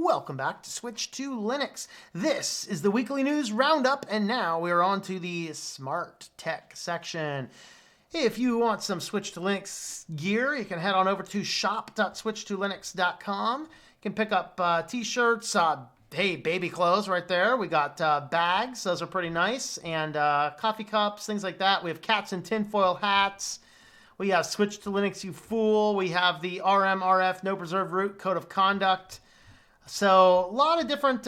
Welcome back to Switch to Linux. This is the weekly news roundup, and now we're on to the smart tech section. If you want some Switch to Linux gear, you can head on over to shop.switchetolinux.com. You can pick up t-shirts, baby clothes right there. We got bags, those are pretty nice, and coffee cups, things like that. We have cats in tinfoil hats. We have Switch to Linux, you fool. We have the RMRF, no preserved root code of conduct. So a lot of different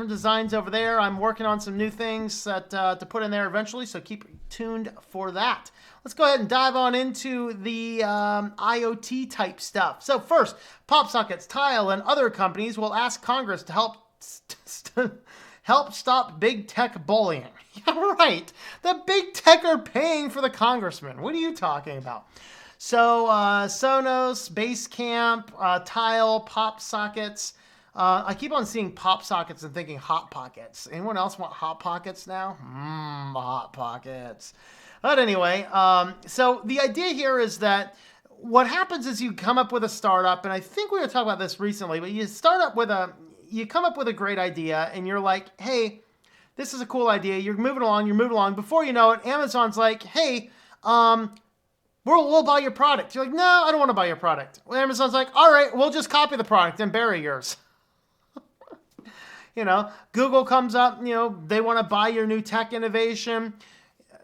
designs over there. I'm working on some new things that to put in there eventually, so keep tuned for that. Let's go ahead and dive on into the IoT type stuff. So first, PopSockets, Tile, and other companies will ask Congress to help stop big tech bullying. Yeah, right. The big tech are paying for the congressman. What are you talking about? So Sonos, Basecamp, Tile, PopSockets. I keep on seeing PopSockets and thinking Hot Pockets. Anyone else want Hot Pockets now? Hot Pockets. But anyway, so the idea here is that what happens is you come up with a startup, and I think we were talking about this recently, but you come up with a great idea, and you're like, hey, this is a cool idea. You're moving along. Before you know it, Amazon's like, hey, we'll buy your product. You're like, no, I don't want to buy your product. Well, Amazon's like, all right, we'll just copy the product and bury yours. Google comes up, they want to buy your new tech innovation.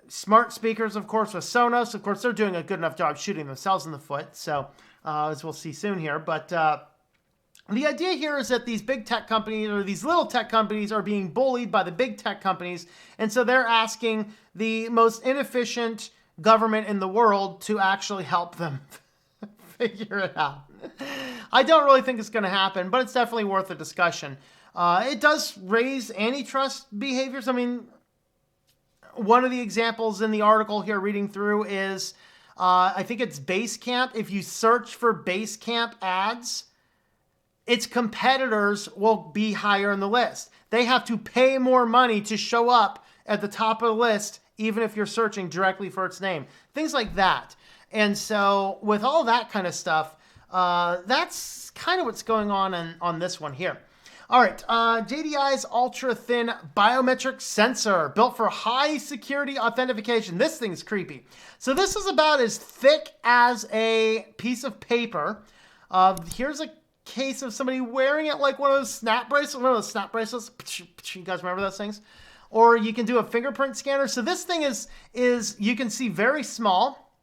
Smart speakers, of course, with Sonos. Of course, they're doing a good enough job shooting themselves in the foot. So, as we'll see soon here. But the idea here is that these big tech companies or these little tech companies are being bullied by the big tech companies. And so they're asking the most inefficient government in the world to actually help them figure it out. I don't really think it's going to happen, but it's definitely worth a discussion. It does raise antitrust behaviors. I mean, one of the examples in the article here reading through is, I think it's Basecamp. If you search for Basecamp ads, its competitors will be higher in the list. They have to pay more money to show up at the top of the list, even if you're searching directly for its name. Things like that. And so with all that kind of stuff, that's kind of what's going on this one here. All right, JDI's ultra-thin biometric sensor built for high security authentication. This thing's creepy. So this is about as thick as a piece of paper. Here's a case of somebody wearing it like one of those snap bracelets. Remember those snap bracelets? You guys remember those things? Or you can do a fingerprint scanner. So this thing is you can see very small.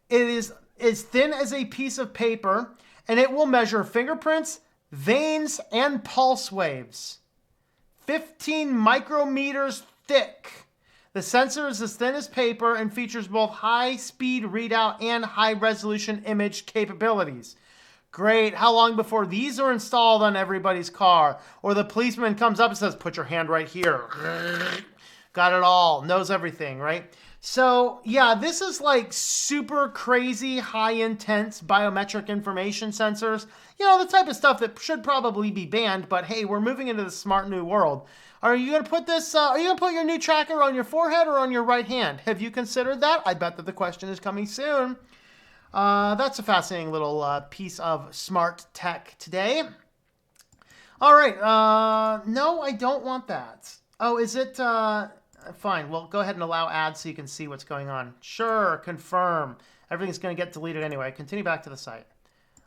It is as thin as a piece of paper, and it will measure fingerprints, veins, and pulse waves. 15 micrometers thick. The sensor is as thin as paper and features both high-speed readout and high-resolution image capabilities. Great. How long before these are installed on everybody's car? Or the policeman comes up and says, put your hand right here. Got it all. Knows everything, right? So, yeah, this is like super crazy, high-intense biometric information sensors. The type of stuff that should probably be banned, but hey, we're moving into the smart new world. Are you going to put your new tracker on your forehead or on your right hand? Have you considered that? I bet that the question is coming soon. That's a fascinating little piece of smart tech today. All right. No, I don't want that. Oh, is it? Fine. Well, go ahead and allow ads so you can see what's going on. Sure. Confirm. Everything's going to get deleted anyway. Continue back to the site.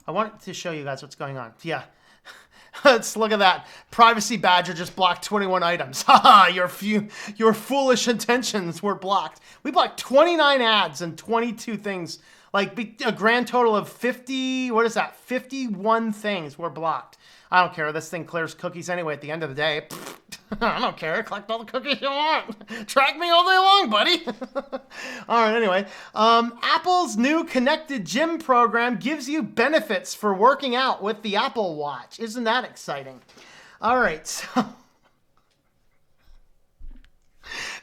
I want to show you guys what's going on. Yeah. Let's look at that. Privacy Badger just blocked 21 items. Haha, your foolish intentions were blocked. We blocked 29 ads and 22 things. Like a grand total of 51 things were blocked. I don't care. This thing clears cookies anyway at the end of the day. I don't care. Collect all the cookies you want. Track me all day long, buddy. All right, anyway. Apple's new connected gym program gives you benefits for working out with the Apple Watch. Isn't that exciting? All right, so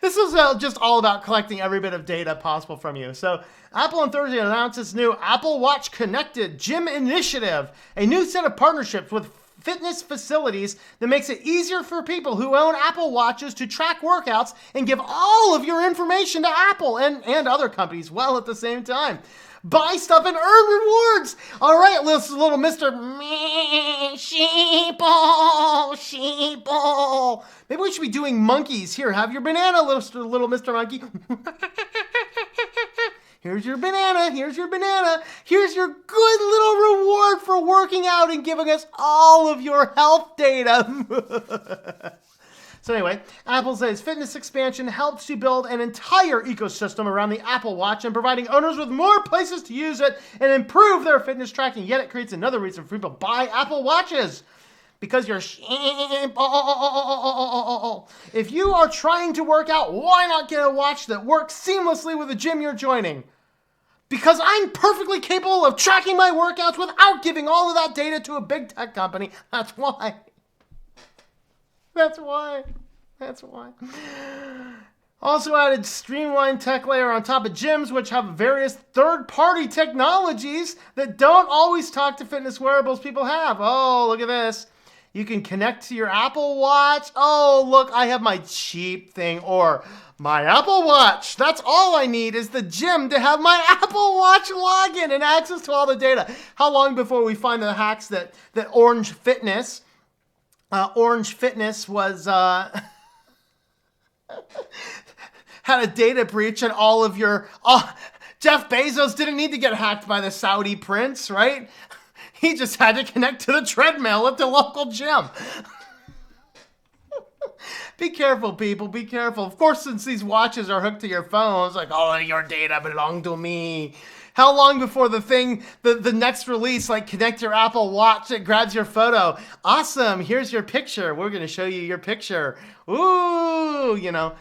this is just all about collecting every bit of data possible from you. So Apple on Thursday announced its new Apple Watch Connected Gym Initiative, a new set of partnerships with fitness facilities that makes it easier for people who own Apple Watches to track workouts and give all of your information to Apple and other companies well at the same time. Buy stuff and earn rewards. All right, little Mr. Sheeple. Maybe we should be doing monkeys. Here, have your banana, little Mr. Monkey. Here's your banana. Here's your banana. Here's your good little reward for working out and giving us all of your health data. So anyway, Apple says fitness expansion helps you build an entire ecosystem around the Apple Watch and providing owners with more places to use it and improve their fitness tracking. Yet it creates another reason for people to buy Apple Watches. Because you're if you are trying to work out, why not get a watch that works seamlessly with the gym you're joining? Because I'm perfectly capable of tracking my workouts without giving all of that data to a big tech company. That's why. That's why. Also added streamlined tech layer on top of gyms, which have various third-party technologies that don't always talk to fitness wearables people have. Oh, look at this. You can connect to your Apple Watch. Oh, look, I have my cheap thing, or my Apple Watch. That's all I need is the gym to have my Apple Watch login and access to all the data. How long before we find the hacks that Orange Fitness was had a data breach and all of your... Jeff Bezos didn't need to get hacked by the Saudi prince, right? He just had to connect to the treadmill at the local gym. Be careful, people. Be careful. Of course, since these watches are hooked to your phones, like, all of your data belong to me. How long before the next release, like connect your Apple Watch, it grabs your photo. Awesome. Here's your picture. We're going to show you your picture. Ooh, you know.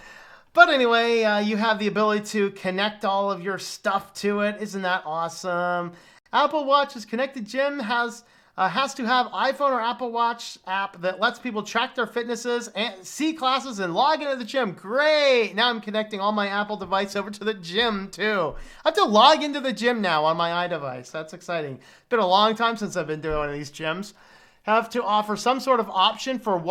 But anyway, you have the ability to connect all of your stuff to it. Isn't that awesome? Apple Watch's connected gym has to have iPhone or Apple Watch app that lets people track their fitnesses and see classes and log into the gym. Great! Now I'm connecting all my Apple device over to the gym too. I have to log into the gym now on my iDevice. That's exciting. It's been a long time since I've been doing one of these gyms. Have to offer some sort of option for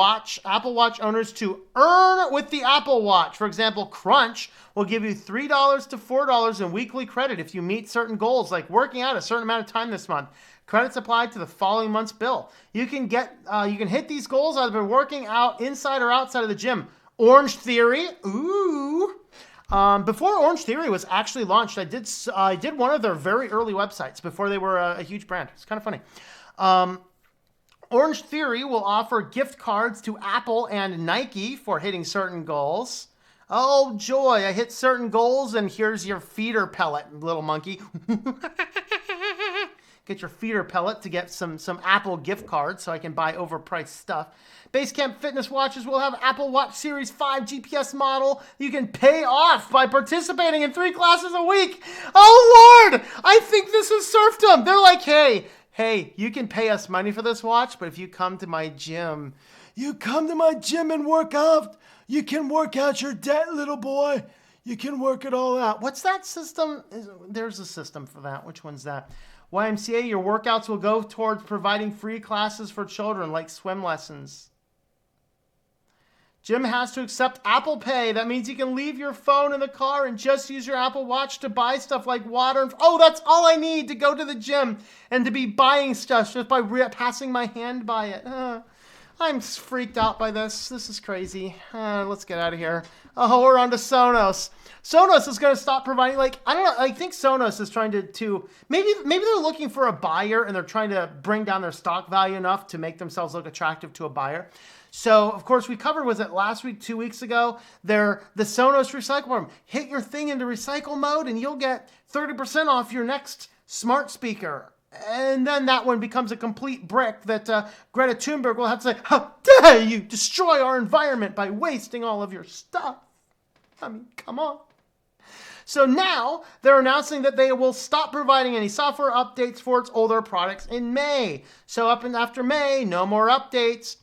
Apple Watch owners to earn with the Apple Watch. For example, Crunch will give you $3 to $4 in weekly credit if you meet certain goals, like working out a certain amount of time this month. Credits applied to the following month's bill. You can hit these goals either working out inside or outside of the gym. Orange Theory, ooh. Before Orange Theory was actually launched, I did one of their very early websites before they were a huge brand. It's kind of funny. Orange Theory will offer gift cards to Apple and Nike for hitting certain goals. Oh, joy. I hit certain goals, and here's your feeder pellet, little monkey. Get your feeder pellet to get some Apple gift cards so I can buy overpriced stuff. Basecamp Fitness Watches will have Apple Watch Series 5 GPS model you can pay off by participating in 3 classes a week. Oh, Lord! I think this is serfdom. They're like, hey, you can pay us money for this watch, but if you come to my gym, and work out, you can work out your debt, little boy. You can work it all out. What's that system? There's a system for that. Which one's that? YMCA, your workouts will go towards providing free classes for children, like swim lessons. Gym has to accept Apple Pay. That means you can leave your phone in the car and just use your Apple Watch to buy stuff like water. That's all I need to go to the gym and to be buying stuff just by passing my hand by it. I'm freaked out by this. This is crazy. Let's get out of here. Oh, we're on to Sonos. Sonos is going to stop providing, I don't know, I think Sonos is trying to maybe they're looking for a buyer and they're trying to bring down their stock value enough to make themselves look attractive to a buyer. So, of course, we covered, was it last week, 2 weeks ago, the Sonos recycle program. Hit your thing into recycle mode and you'll get 30% off your next smart speaker. And then that one becomes a complete brick that Greta Thunberg will have to say, how dare you destroy our environment by wasting all of your stuff? I mean, come on. So now they're announcing that they will stop providing any software updates for its older products in May. So up and after May, no more updates.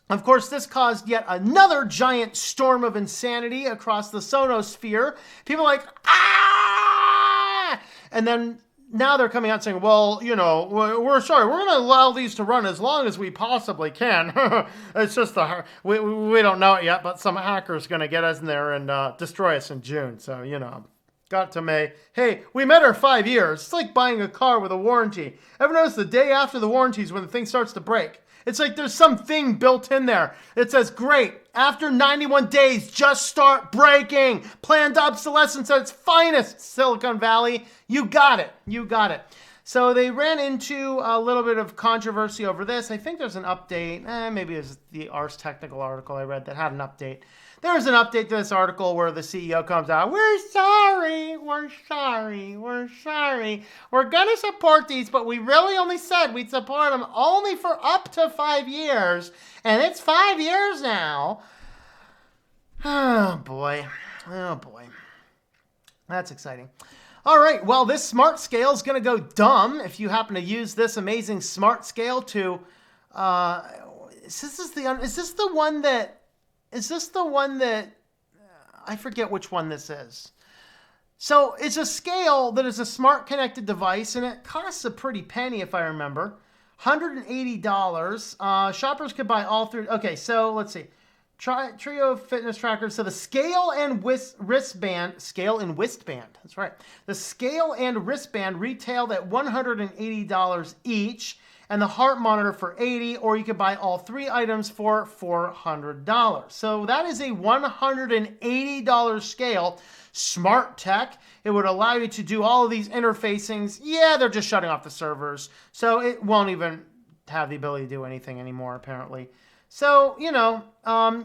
Of course, this caused yet another giant storm of insanity across the Sonos sphere. People are like, ah! And then now they're coming out saying, well, you know, we're sorry, we're going to allow these to run as long as we possibly can. It's just we don't know it yet, but some hacker's going to get us in there and destroy us in June. So, you know, got to May. Hey, we met our 5 years. It's like buying a car with a warranty. Ever notice the day after the warranty is when the thing starts to break? It's like there's something built in there. It says, great, after 91 days, just start breaking. Planned obsolescence at its finest, Silicon Valley. You got it. You got it. So they ran into a little bit of controversy over this. I think there's an update. Maybe it was the Ars Technical article I read that had an update. There's an update to this article where the CEO comes out, we're sorry, we're sorry, we're sorry. We're going to support these, but we really only said we'd support them only for up to 5 years. And it's 5 years now. Oh, boy. Oh, boy. That's exciting. All right, well, this smart scale is going to go dumb if you happen to use this amazing smart scale to... Is this the one that... I forget which one this is. So it's a scale that is a smart connected device, and it costs a pretty penny, if I remember. $180. Shoppers could buy all three. Okay, so let's see. Trio fitness trackers. So the scale and wristband. That's right. The scale and wristband retailed at $180 each, and the heart monitor for $80, or you could buy all three items for $400. So that is a $180 scale. Smart tech. It would allow you to do all of these interfacings. Yeah, they're just shutting off the servers, so it won't even have the ability to do anything anymore, apparently. So, you know,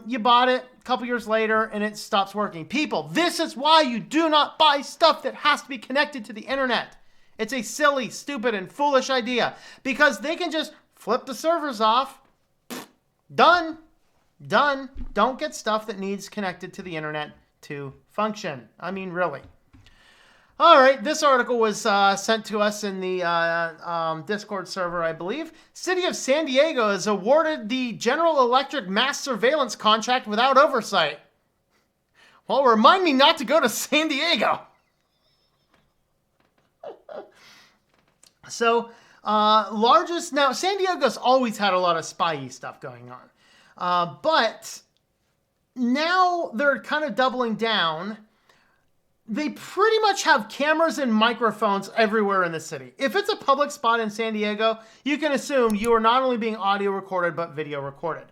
you bought it a couple years later and it stops working. People, this is why you do not buy stuff that has to be connected to the internet. It's a silly, stupid, and foolish idea because they can just flip the servers off. Done. Done. Don't get stuff that needs connected to the internet to function. I mean, really. All right, this article was sent to us in the Discord server, I believe. City of San Diego has awarded the General Electric mass surveillance contract without oversight. Well, remind me not to go to San Diego. So, now, San Diego's always had a lot of spy-y stuff going on. But now they're kind of doubling down. They pretty much have cameras and microphones everywhere in the city. If it's a public spot in San Diego, you can assume you are not only being audio recorded, but video recorded.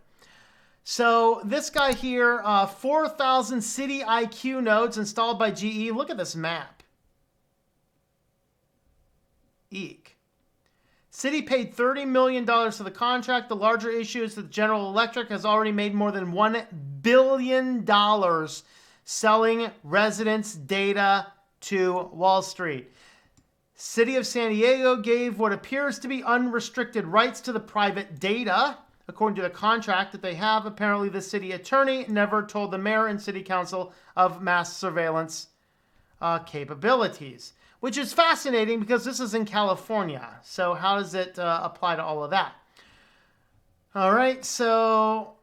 So this guy here, 4,000 city IQ nodes installed by GE. Look at this map. Eek. City paid $30 million for the contract. The larger issue is that General Electric has already made more than $1 billion selling residents' data to Wall Street. City of San Diego gave what appears to be unrestricted rights to the private data, according to the contract that they have. Apparently, the city attorney never told the mayor and city council of mass surveillance capabilities, which is fascinating because this is in California. So how does it apply to all of that? All right, so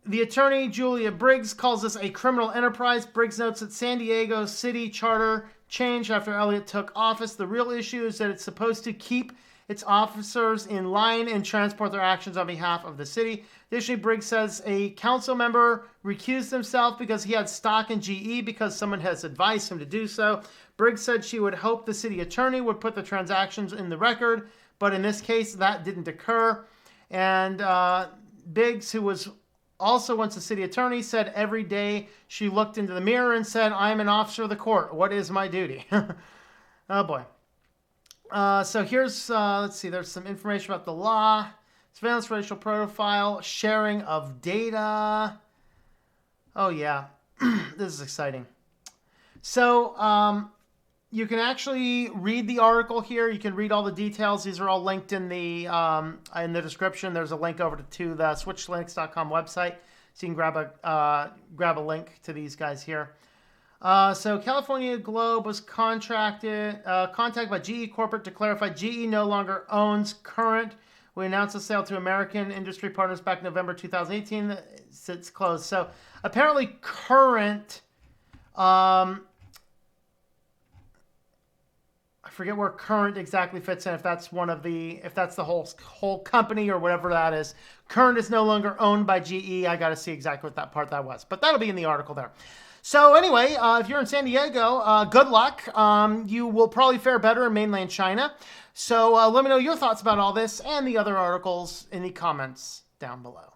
the attorney, Julia Briggs, calls this a criminal enterprise. Briggs notes that San Diego city charter changed after Elliott took office. The real issue is that it's supposed to keep its officers in line and transport their actions on behalf of the city. Additionally, Briggs says a council member recused himself because he had stock in GE because someone has advised him to do so. Briggs said she would hope the city attorney would put the transactions in the record, but in this case, that didn't occur. And Biggs, who was also once the city attorney, said every day she looked into the mirror and said, I am an officer of the court. What is my duty? Oh, boy. So here's, let's see, there's some information about the law. Surveillance, racial profile, sharing of data. Oh, yeah. This is exciting. So you can actually read the article here. You can read all the details. These are all linked in the description. There's a link over to the switchedtolinux.com website. So you can grab a link to these guys here. So California Globe was contacted by GE Corporate to clarify GE no longer owns Current. We announced the sale to American Industry Partners back in November 2018. It's closed. So apparently Current, I forget where Current exactly fits in. If that's if that's the whole company or whatever that is. Current is no longer owned by GE. I got to see exactly what that part that was, but that'll be in the article there. So anyway, if you're in San Diego, good luck. You will probably fare better in mainland China. So let me know your thoughts about all this and the other articles in the comments down below.